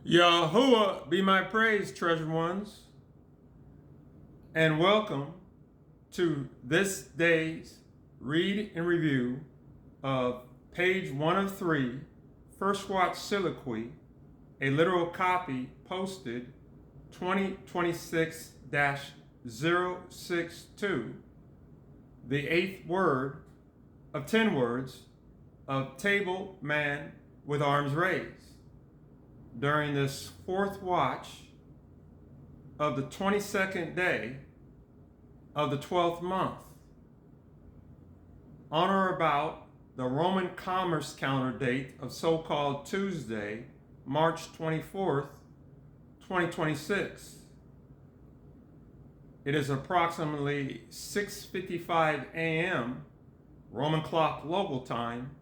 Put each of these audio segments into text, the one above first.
Yahuwah be my praise, treasured ones, and welcome to this day's read and review of page 1 of 3, First Watch Soliloquy, a literal copy posted 2026-062, the 8th word of 10 words of table man with arms raised. During this 4th watch of the 22nd day of the 12th month, on or about the Roman commerce calendar date of so-called Tuesday, March 24th, 2026. It is approximately 6:55 a.m. Roman clock local time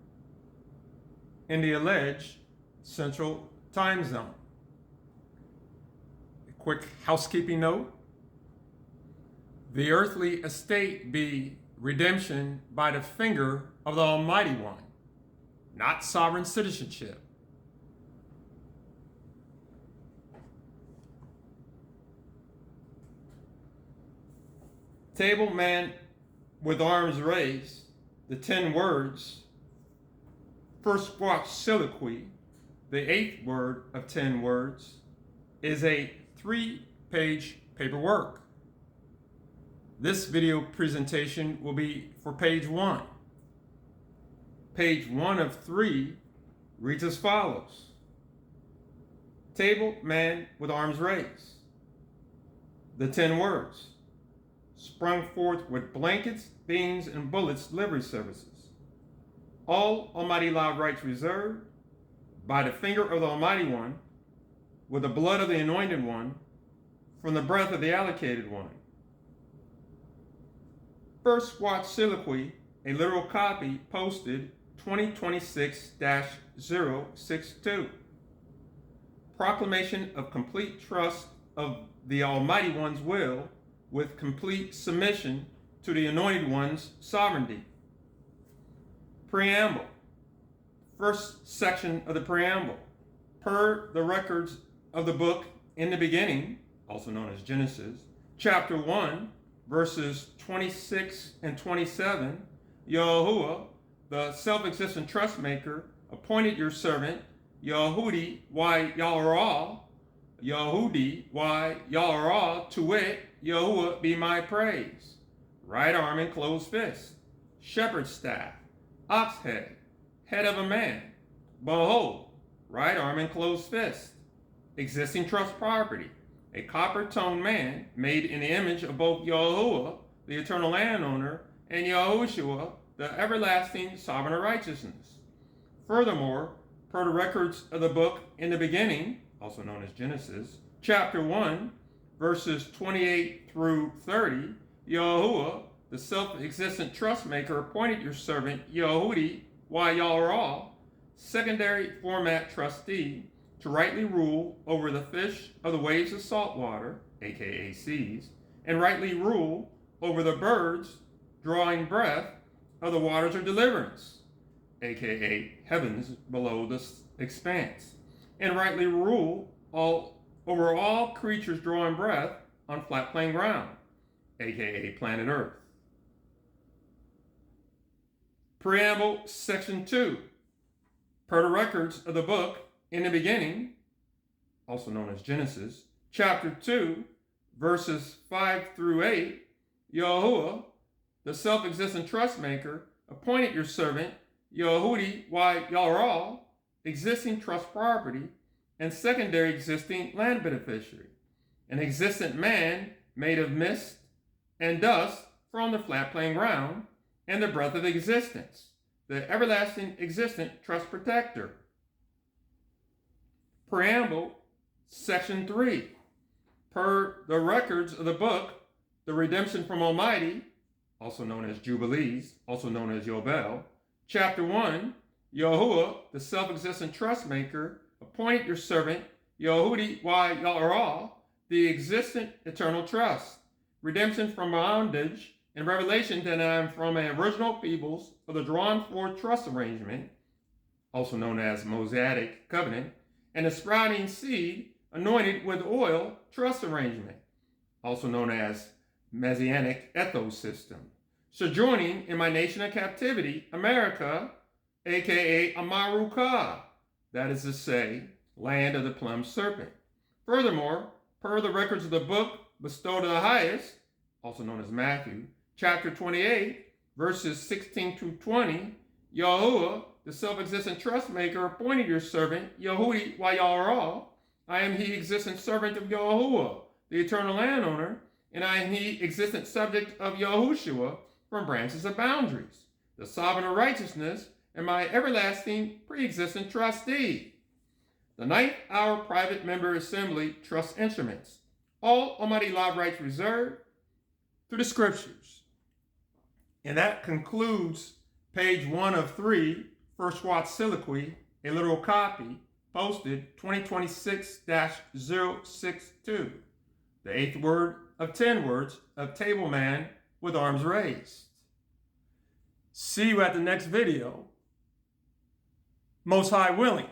in the alleged Central Time Zone. A quick housekeeping note: the earthly estate be redemption by the finger of the Almighty One, not sovereign citizenship. Table man with arms raised, the 10 words, First Watch Soliloquy, the 8th word of 10 words, is a 3-page paperwork. This video presentation will be for page 1. Page 1 of 3 reads as follows: Table man with arms raised. The 10 words, sprung forth with blankets, beans, and bullets livery services. All Almighty law rights reserved by the finger of the Almighty One, with the blood of the Anointed One, from the breath of the allocated one. First Watch Soliloquy, a literal copy posted 2026-062. Proclamation of complete trust of the Almighty One's will with complete submission to the Anointed One's sovereignty. Preamble. First section of the preamble. Per the records of the book in the beginning, also known as Genesis, chapter 1, verses 26 and 27, Yahuwah, the self-existent trust maker, appointed your servant, Yahudi, why Yahweh, Yahudi, why Yahweh, to wit, Yahuwah be my praise. Right arm and closed fist, shepherd's staff, ox head, head of a man. Behold, right arm and closed fist, existing trust property, a copper-toned man made in the image of both Yahuwah, the eternal landowner, and Yahushua, the everlasting sovereign of righteousness. Furthermore, per the records of the book in the beginning, also known as Genesis, chapter 1, verses 28 through 30, Yahuwah, the self-existent trust maker, appointed your servant Yahudi, why Yahweh, secondary format trustee, to rightly rule over the fish of the waves of salt water, aka seas, and rightly rule over the birds drawing breath of the waters of deliverance, aka heavens below the expanse, and rightly rule over all creatures drawing breath on flat plain ground, aka planet Earth. Preamble, section 2. Per the records of the book in the beginning, also known as Genesis, chapter 2, verses 5 through 8, Yahuwah, the self-existent trust maker, appointed your servant, Yahudi, why Yahweh, existing trust property, and secondary existing land beneficiary, an existent man made of mist and dust from the flat plain ground, and the breath of existence, the everlasting existent trust protector. Preamble, section 3. Per the records of the book, the redemption from Almighty, also known as Jubilees, also known as Yobel, chapter 1, Yahuwah, the self-existent trust maker, appointed your servant, Yahudi, why Yahweh, the existent eternal trust, redemption from bondage, and revelation that I am from an original peoples of the drawn forth trust arrangement, also known as Mosaic covenant, and the sprouting seed anointed with oil trust arrangement, also known as Messianic ethos system, sojourning in my nation of captivity, America, aka Amaruka, that is to say, land of the plum serpent. Furthermore, per the records of the book bestowed to the highest, also known as Matthew, chapter 28, verses 16 to 20, Yahuwah, the self-existent trust maker, appointed your servant, Yahudi Wayara. I am he existent servant of Yahuwah, the eternal landowner, and I am he existent subject of Yahushua from branches of boundaries, the sovereign of righteousness, and my everlasting pre-existent trustee. The ninth hour private member assembly trust instruments, all Almighty law rights reserved through the scriptures. And that concludes page 1 of 3, First Watch Soliloquy, a literal copy, posted 2026-062, the 8th word of 10 words of Table Man with Arms Raised. See you at the next video, Most High willing.